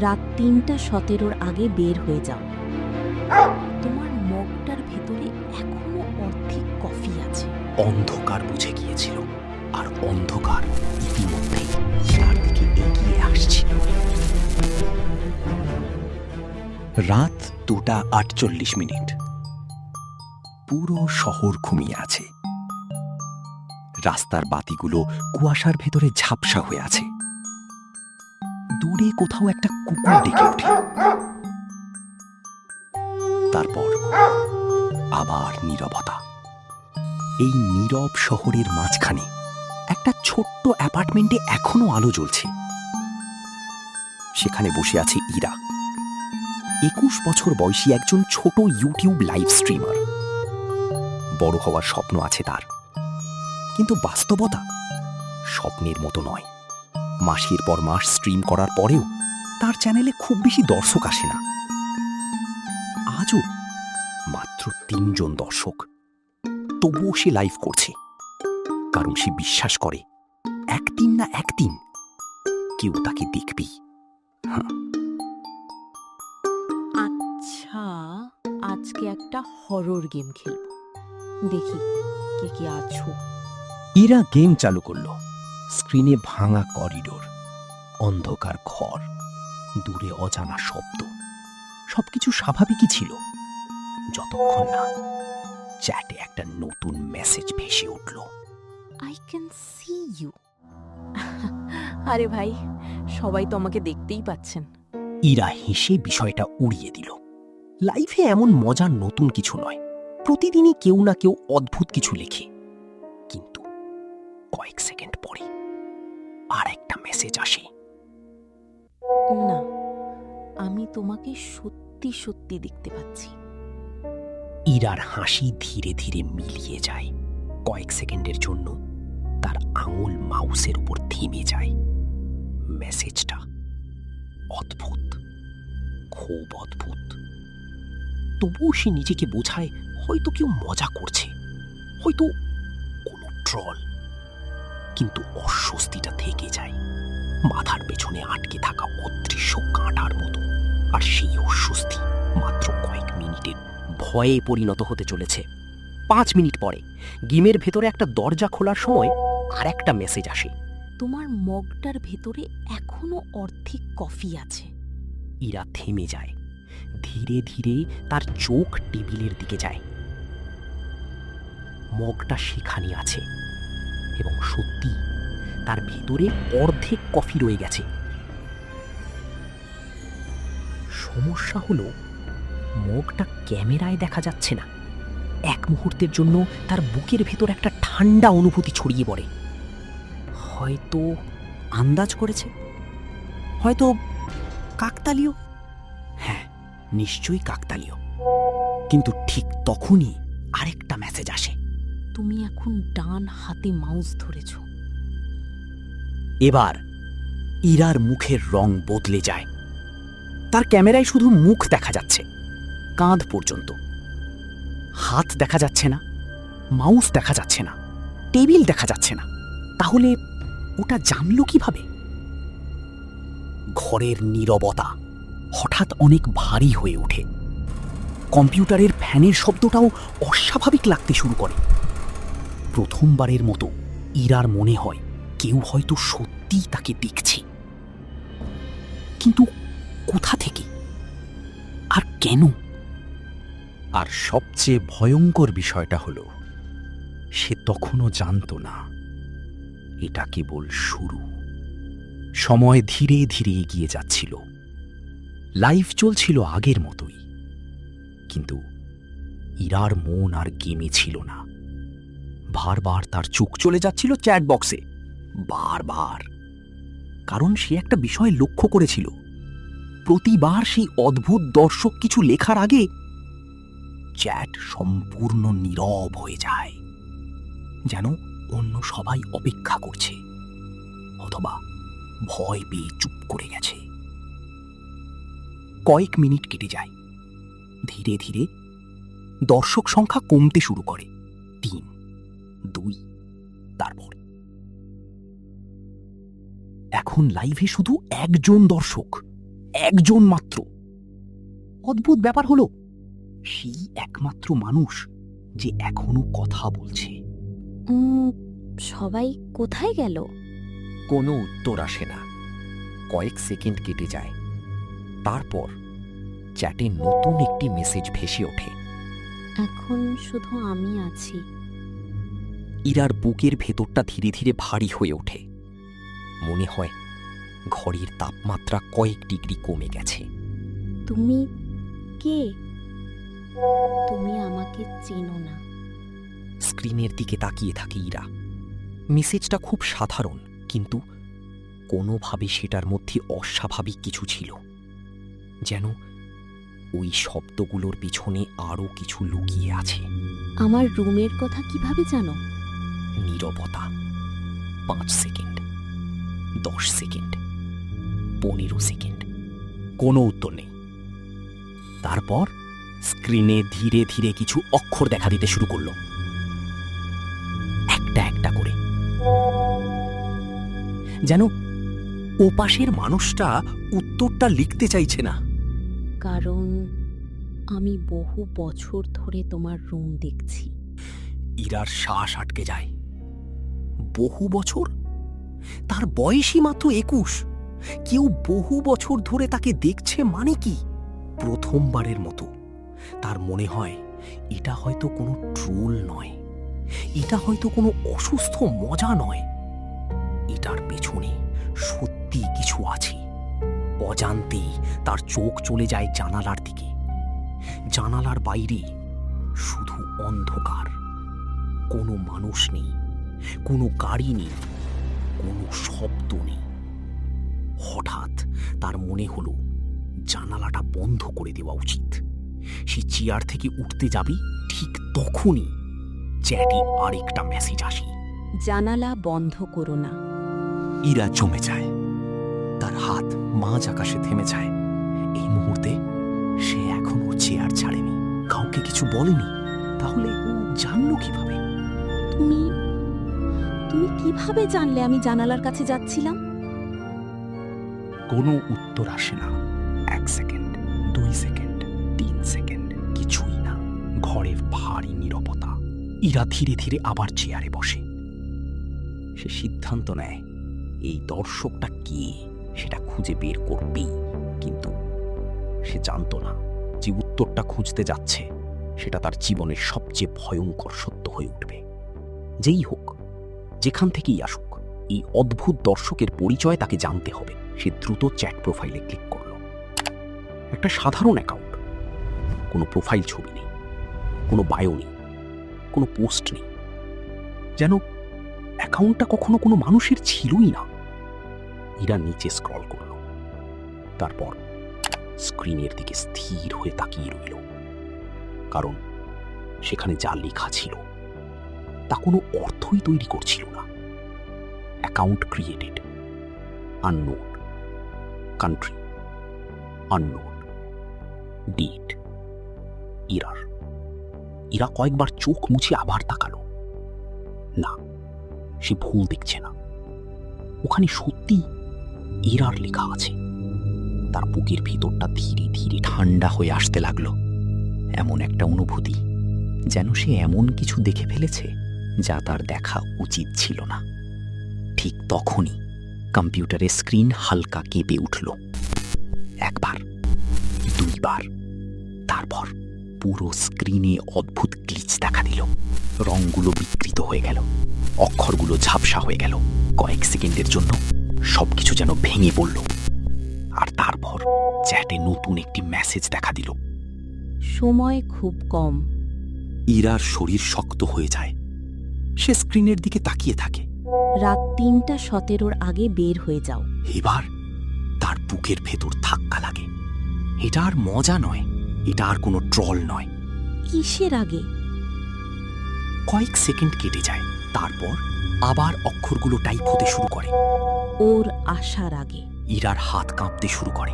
রাত ৩:১৭ আগে বের হয়ে যাও। তোমার মগটার ভেতরে এখনো অর্ধেক কফি আছে। অন্ধকার বুঝে গিয়েছিল, আর অন্ধকার ইতিমধ্যেই তার দিকে এগিয়ে আসছিল। রাত 2:48। পুরো শহর ঘুমিয়ে আছে। রাস্তার বাতিগুলো কুয়াশার ভেতরে ঝাপসা হয়ে আছে। দূরে কোথাও একটা কুকুর ডেকে ওঠে। তারপর আবার নীরবতা। এই নীরব শহরের মাঝখানে একটা ছোট্ট অ্যাপার্টমেন্টে এখনো আলো জ্বলছে। সেখানে বসে আছে ইরা, 21 বছর বয়সী একজন ছোট ইউটিউব লাইভ স্ট্রিমার। বড় হওয়ার স্বপ্ন আছে তার, কিন্তু বাস্তবতা স্বপ্নের মতো নয়। মাসের পর মাস স্ট্রিম করার পরেও তার চ্যানেলে খুব বেশি দর্শক আসে না। আজও মাত্র 3 জন দর্শক। তবুও সে লাইভ করছে, কারণ সে বিশ্বাস করে একদিন না একদিন কেউ তাকে দেখবেই। আচ্ছা, আজকে একটা হরর গেম খেলব। দেখি কে কে আছো। ইরা গেম চালু করল। স্ক্রিনে ভাঙা করিডোর, অন্ধকার ঘর, দূরে অজানা শব্দ। সবকিছু স্বাভাবিকই ছিল, যতক্ষণ না চ্যাটে একটা নতুন মেসেজ ভেসে উঠল। I can see you. আরে ভাই, সবাই তো আমাকে দেখতেই পাচ্ছেন। ইরা হেসে বিষয়টা উড়িয়ে দিল। লাইফে এমন মজার নতুন কিছু নয়, প্রতিদিনই কেউ না কেউ অদ্ভুত কিছু লেখে। কিন্তু কয়েক সেকেন্ড পরে আর একটা মেসেজ আসে। না, আমি তোমাকে সত্যি সত্যি দেখতে পাচ্ছি। ইরার হাসি ধীরে ধীরে মিলিয়ে যায়। কয়েক সেকেন্ডের জন্য তার আঙুল মাউসের উপর থেমে যায়। মেসেজটা অদ্ভুত, খুব অদ্ভুত। তবুও সে নিজেকে বোঝায় হয়তো কেউ মজা করছে, হয়তো কোনো ট্রল। কিন্তু অস্বস্তিটা থেকে যায়, মাথার পেছনে আটকে থাকা অদৃশ্য কাঁটার মতো। আর সেই অস্বস্তি মাত্র কয়েক মিনিটের ভয়ে পরিণত হতে চলেছে। 5 মিনিট পরে গেমের ভেতরে একটা দরজা খোলার সময় আর একটা মেসেজ আসে। তোমার মগটার ভেতরে এখনো অর্ধেক কফি আছে। ইরা থেমে যায়। ধীরে ধীরে তার চোখ টেবিলের দিকে যায়। মগটা সেখানে আছে, এবং সত্যি তার ভেতরে অর্ধেক কফি রয়ে গেছে। সমস্যা হলো, মগটা ক্যামেরায় দেখা যাচ্ছে না। এক মুহূর্তের জন্য তার বুকের ভেতর একটা ঠান্ডা অনুভূতি ছড়িয়ে পড়ে। হয়তো আন্দাজ করেছে, হয়তো কাকতালীয়। হ্যাঁ, নিশ্চয়ই কাকতালীয়। কিন্তু ঠিক তখনই আরেকটা মেসেজ আসে। তুমি এখন ডান হাতে মাউস ধরেছ। এবার ইরার মুখের রং বদলে যায়। তার ক্যামেরায় শুধু মুখ দেখা যাচ্ছে, কাঁধ পর্যন্ত। হাত দেখা যাচ্ছে না, মাউস দেখা যাচ্ছে না, টেবিল দেখা যাচ্ছে না। তাহলে ওটা জানলো কিভাবে? ঘরের নীরবতা হঠাৎ অনেক ভারী হয়ে ওঠে। কম্পিউটারের ফ্যানের শব্দটাও অস্বাভাবিক লাগতে শুরু করে। প্রথমবারের মতো ইরার মনে হয় কেউ হয়তো সত্যিই তাকে দেখছে। কিন্তু কোথা থেকে আর কেন? আর সবচেয়ে ভয়ঙ্কর বিষয়টা হলো, সে তখনও জানতো না এটা কেবল শুরু। সময় ধীরে ধীরে এগিয়ে যাচ্ছিল। লাইফ চলছিল আগের মতোই, কিন্তু ইরার মন আর গেমে ছিল না। বারবার তার চোখ চলে যাচ্ছিল চ্যাট বক্সে, বারবার। কারণ সে একটা বিষয় লক্ষ্য করেছিল, প্রতিবার সেই অদ্ভুত দর্শক কিছু লেখার আগে চ্যাট সম্পূর্ণ নীরব হয়ে যায়, যেন অন্য সবাই অপেক্ষা করছে, অথবা ভয় পেয়ে চুপ করে গেছে। কয়েক মিনিট কেটে যায়। ধীরে ধীরে দর্শক সংখ্যা কমতে শুরু করে। 3, 2, তারপর এখন লাইভে শুধু একজন দর্শক, একজন মাত্র। অদ্ভুত ব্যাপার হলো, সেই একমাত্র মানুষ যে এখনো কথা বলছে। সবাই কোথায় গেল? কোনো উত্তর আসে না। কয়েক সেকেন্ড কেটে যায়। তারপর চ্যাটে নতুন একটি মেসেজ ভেসে ওঠে। এখন শুধু আমি আছি। ইরার বুকের ভেতরটা ধীরে ধীরে ভারী হয়ে ওঠে। মনে হয় ঘরের তাপমাত্রা কয়েক ডিগ্রি কমে গেছে। তুমি কে? তুমি আমাকে চেনো না। স্ক্রিনের দিকে তাকিয়ে থাকে ইরা। মেসেজটা খুব সাধারণ, কিন্তু কোনোভাবে সেটার মধ্যে অস্বাভাবিক কিছু ছিল। যেন ওই শব্দগুলোর পিছনে আরও কিছু লুকিয়ে আছে। আমার রুমের কথা কিভাবে জানো? নীরবতা। 5 সেকেন্ড, 10 সেকেন্ড, 15 সেকেন্ড, কোনো উত্তর নেই। তারপর স্ক্রিনে ধীরে ধীরে কিছু অক্ষর দেখা দিতে শুরু করলো, একটা একটা করে। যেন ওপাশের মানুষটা উত্তরটা লিখতে চাইছে না। কারণ আমি বহু বছর ধরে তোমার রুম দেখছি। ইরার শ্বাস আটকে যায়। বহু বছর? তার বয়সই মাত্র 21। কেউ বহু বছর ধরে তাকে দেখছে মানে কি? প্রথমবারের মতো তার মনে হয় এটা হয়তো কোনো ট্রোল নয়, এটা হয়তো কোনো অসুস্থ মজা নয়। এটার পেছনে সত্যি কিছু আছে। অজান্তেই তার চোখ চলে যায় জানালার দিকে। জানালার বাইরে শুধু অন্ধকার। কোনো মানুষ নেই, কোনো গাড়ি নেই, কোনো শব্দ নেই। হঠাৎ তার মনে হলো জানালাটা বন্ধ করে দেওয়া উচিত। সে চেয়ার থেকে উঠতে যাবে, ঠিক তখনই চ্যাটে আরেকটা মেসেজ আসে। জানালা বন্ধ করো না। ইরা জমে যায়। তার হাত মাঝ আকাশে থেমে যায়। এই মুহূর্তে সে এখনো চেয়ার ছাড়েনি, কাউকে কিছু বলেনি। তাহলে জানলো কিভাবে? তুমি তুমি কিভাবে জানলে আমি জানালার কাছে যাচ্ছিলাম? কোনো উত্তর আসে না। 1 সেকেন্ড, 2 সেকেন্ড, 3 সেকেন্ড, কিছুই না। ঘরে ভারী নীরবতা। ইরা ধীরে ধীরে আবার চেয়ারে বসে। সে সিদ্ধান্ত নেয় এই দর্শকটা কে সেটা খুঁজে বের করবেই। কিন্তু সে জানতো না যে উত্তরটা খুঁজতে যাচ্ছে সেটা তার জীবনের সবচেয়ে ভয়ঙ্কর সত্য হয়ে উঠবে। যেই হোক, যেখান থেকেই আসুক, এই অদ্ভুত দর্শকের পরিচয় তাকে জানতে হবে। সে দ্রুত চ্যাট প্রোফাইলে ক্লিক করল। একটা সাধারণ অ্যাকাউন্ট, কোনো প্রোফাইল ছবি নেই, কোনো বায়ো নেই, কোনো পোস্ট নেই। যেন অ্যাকাউন্টটা কখনো কোনো মানুষের ছিলই না। ইরা নিচে স্ক্রল করল, তারপর স্ক্রিনের দিকে স্থির হয়ে তাকিয়ে রইল। কারণ সেখানে যা লেখা ছিল তা কোনো অর্থই তৈরি করছিল না। Account created, unknown, country unknown, date error. ইরা কয়েকবার চোখ মুছে আবার তাকালো। না, সে ভুল দেখছে না। ওখানে সত্যি ইরার লেখা আছে। তার বুকের ভেতরটা ধীরে ধীরে ঠান্ডা হয়ে আসতে লাগলো। এমন একটা অনুভূতি যেন সে এমন কিছু দেখে ফেলেছে যা তার দেখা উচিত ছিল না। ঠিক তখনই কম্পিউটারের স্ক্রিন হালকা কেঁপে উঠল। একবার, দুইবার, তারপর পুরো স্ক্রিনে অদ্ভুত গ্লিচ দেখা দিল। রংগুলো বিকৃত হয়ে গেল, অক্ষরগুলো ঝাপসা হয়ে গেল। কয়েক সেকেন্ডের জন্য সবকিছু যেন ভেঙে পড়ল। আর তারপর চ্যাটে নতুন একটি মেসেজ দেখা দিল। সময় খুব কম। ইরার শরীর শক্ত হয়ে যায়। সে স্ক্রিনের দিকে তাকিয়ে থাকে। রাত 3:17 আগে বের হয়ে যাও। এবার তার বুকের ভেতর ধাক্কা লাগে। এটা আর মজা নয়, এটা আর কোনো ট্রল নয়। কিসের আগে? কয়েক সেকেন্ড কেটে যায়। তারপর আবার অক্ষরগুলো টাইপ হতে শুরু করে। ওর আসার আগে। ইরার হাত কাঁপতে শুরু করে।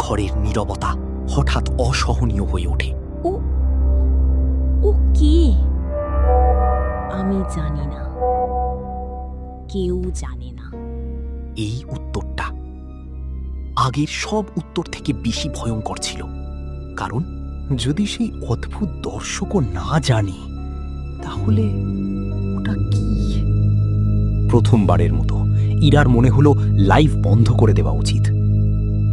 ঘরের নীরবতা হঠাৎ অসহনীয় হয়ে ওঠে। ও ও কে? আমি জানি না, কেউ জানে না। এই উত্তরটা আগের সব উত্তর থেকে বেশি ভয়ঙ্কর ছিল। কারণ যদি সেই অদ্ভুত দর্শকও না জানে, তাহলে ওটা কি? প্রথমবারের মতো ইরার মনে হলো লাইভ বন্ধ করে দেওয়া উচিত,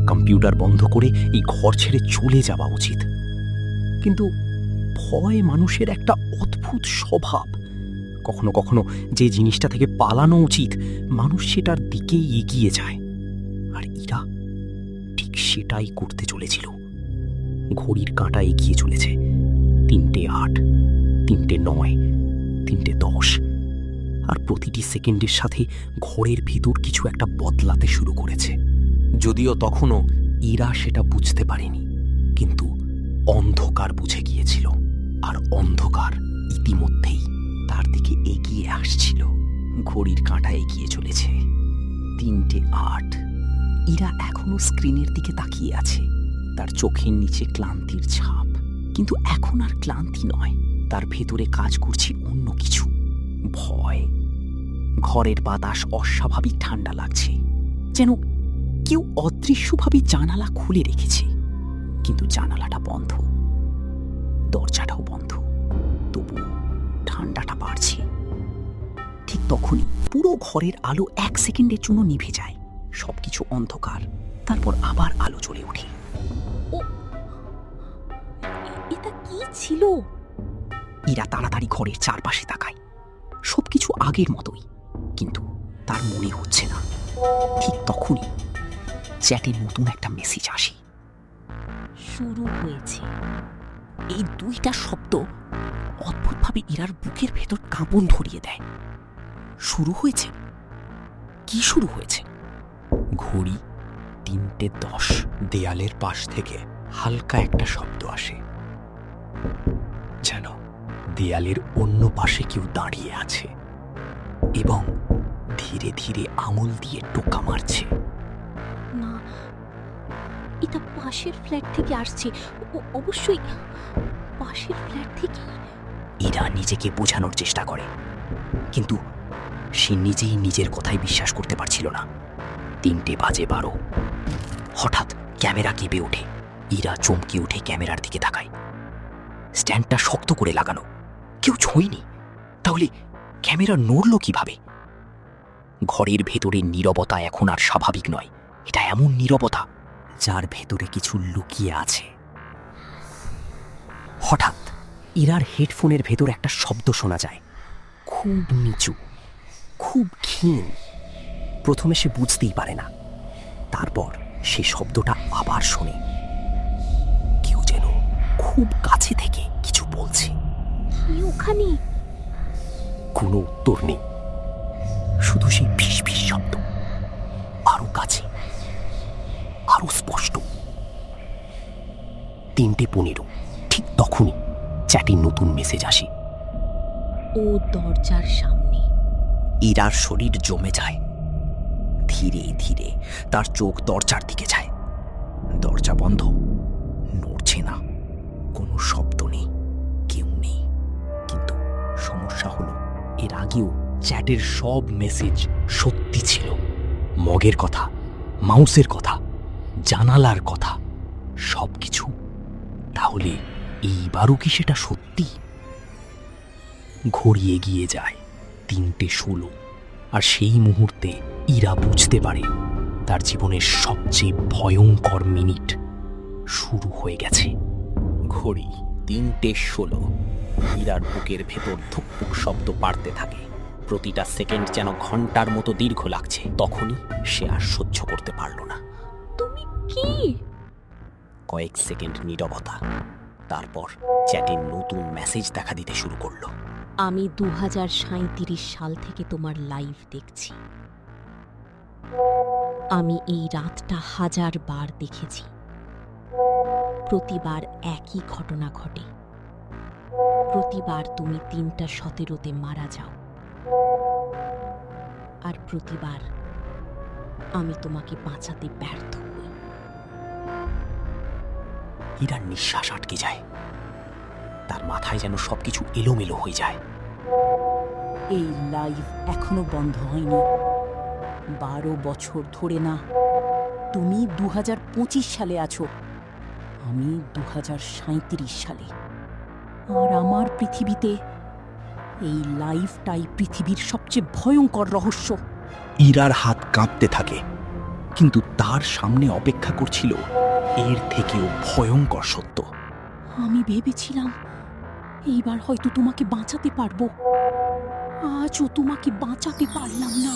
কম্পিউটার বন্ধ করে এই ঘর ছেড়ে চলে যাওয়া উচিত। কিন্তু ভয় মানুষের একটা অদ্ভুত স্বভাব। কখনো কখনো যে জিনিসটা থেকে পালানো উচিত, মানুষ সেটার দিকেই এগিয়ে যায়। আর ইরা ঠিক সেটাই করতে চলেছিল। ঘড়ির কাঁটা এগিয়ে চলেছে। 3:08, 3:09, 3:10। আর প্রতিটি সেকেন্ডের সাথে ঘরের ভিতর কিছু একটা বদলাতে শুরু করেছে। যদিও তখনও ইরা সেটা বুঝতে পারেনি, কিন্তু অন্ধকার বুঝে গিয়েছিল। আর অন্ধকার ইতিমধ্যেই তার দিকে এগিয়ে আসছিল। ঘড়ির কাঁটা এগিয়ে চলেছে। 3:08। ইরা এখনো স্ক্রিনের দিকে তাকিয়ে আছে। তার চোখের নিচে ক্লান্তির ছাপ, কিন্তু এখন আর ক্লান্তি নয়, তার ভেতরে কাজ করছে অন্য কিছু। ভয়। ঘরের বাতাস অস্বাভাবিক ঠান্ডা লাগছে, যেন কেউ অদৃশ্যভাবে জানালা খুলে রেখেছে। কিন্তু জানালাটা বন্ধ, দরজাটাও বন্ধ, তবু ঠান্ডাটা বাড়ছে। ঠিক তখনই পুরো ঘরের আলো 1 সেকেন্ডের জন্য নিভে যায়। সবকিছু অন্ধকার, তারপর আবার আলো জ্বলে ওঠে। এটা কি ছিল? ইরা তাড়াতাড়ি ঘরের চারপাশে তাকায়। সবকিছু আগের মতোই, কিন্তু তার মনে হচ্ছে না। ঠিক তখনই চ্যাটে নতুন একটা মেসেজ আসে। শুরু হয়েছে। এই 2টা শব্দ অদ্ভুতভাবে ইরার বুকের ভেতর কাঁপন ধরিয়ে দেয়। শুরু হয়েছে? কি শুরু হয়েছে? ঘড়ি 3:10। দেয়ালের পাশ থেকে হালকা একটা শব্দ আসে, যেন দেয়ালের অন্য পাশে কেউ দাঁড়িয়ে আছে এবং ধীরে ধীরে আঙুল দিয়ে টোকা মারছে। না, এটা পাশের ফ্ল্যাট থেকে আসছে। অবশ্যই পাশের ফ্ল্যাট থেকে। ইরা নিজেকে বোঝানোর চেষ্টা করে, কিন্তু সে নিজেই নিজের কথায় বিশ্বাস করতে পারছিল না। 3:12। হঠাৎ ক্যামেরা কেঁপে ওঠে। ইরা চমকে উঠে ক্যামেরার দিকে তাকায়। স্ট্যান্ডটা শক্ত করে লাগানো, কেউ ছোঁয়নি। তাহলে ক্যামেরা নড়ল কিভাবে? ঘরের ভেতরের নীরবতা এখন আর স্বাভাবিক নয়। এটা এমন নীরবতা যার ভেতরে কিছু লুকিয়ে আছে। হঠাৎ ইরার হেডফোনের ভেতর একটা শব্দ শোনা যায়, খুব নিচু, খুব ক্ষীণ। প্রথমে সে বুঝতেই পারে না, তারপর সে শব্দটা আবার শোনে। কেউ যেন খুব কাছে থেকে কিছু বলছে। কি ওখানে? কোনো উত্তর নেই, শুধু সেই ফিস ফিস শব্দ, আরো কাছে, আরো স্পষ্ট। 3:15। ঠিক তখনই চ্যাটে নতুন মেসেজ আসে। ও দরজার সামনে। ইরার শরীর জমে যায়। ধীরে ধীরে তার চোখ দরজার দিকে যায়। দরজা বন্ধ, নড়ছে না, কোনো শব্দ নেই, কেউ নেই। কিন্তু সমস্যা হলো, এর আগেও চ্যাটের সব মেসেজ সত্যি ছিল। মগের কথা, মাউসের কথা, জানালার কথা, সব কিছু। তাহলে এইবারও কি সেটা সত্যি? ঘড়ি এগিয়ে যায় 3:16। আর সেই মুহূর্তে ইরা বুঝতে পারে তার জীবনের সবচেয়ে ভয়ঙ্কর মিনিট শুরু হয়ে গেছে। ঘড়ি 3:16। ইরার বুকের ভেতর ধুকপুক শব্দ বাড়তে থাকে। প্রতিটা সেকেন্ড যেন ঘন্টার মতো দীর্ঘ লাগছে। তখনই সে আর সহ্য করতে পারল না। তুমি কি? কয়েক সেকেন্ড নীরবতা, তারপর চ্যাটে নতুন মেসেজ দেখা দিতে শুরু করলো। আমি 2037 সাল থেকে তোমার লাইভ দেখছি। আমি এই রাতটা 1000 বার দেখেছি। প্রতিবার একই ঘটনা ঘটে। প্রতিবার তুমি 3:17 মারা যাও। আর প্রতিবার আমি তোমাকে বাঁচাতে ব্যর্থ হই। ইরার নিঃশ্বাস আটকে যায়। তার মাথায় যেন সবকিছু এলোমেলো হয়ে যায়। এই লাইভ এখনো বন্ধ হয়নি। 12 বছর ধরে না, তুমি 2025 সালে আছো, আমি 2037 সালে। আর আমার পৃথিবীতে এই লাইফটাই পৃথিবীর সবচেয়ে ভয়ঙ্কর রহস্য। ইরার হাত কাঁপতে থাকে, কিন্তু তার সামনে অপেক্ষা করছিল এর থেকেও ভয়ঙ্কর সত্য। আমি ভেবেছিলাম এইবার হয়তো তোমাকে বাঁচাতে পারবো, আজও তোমাকে বাঁচাতে পারলাম না।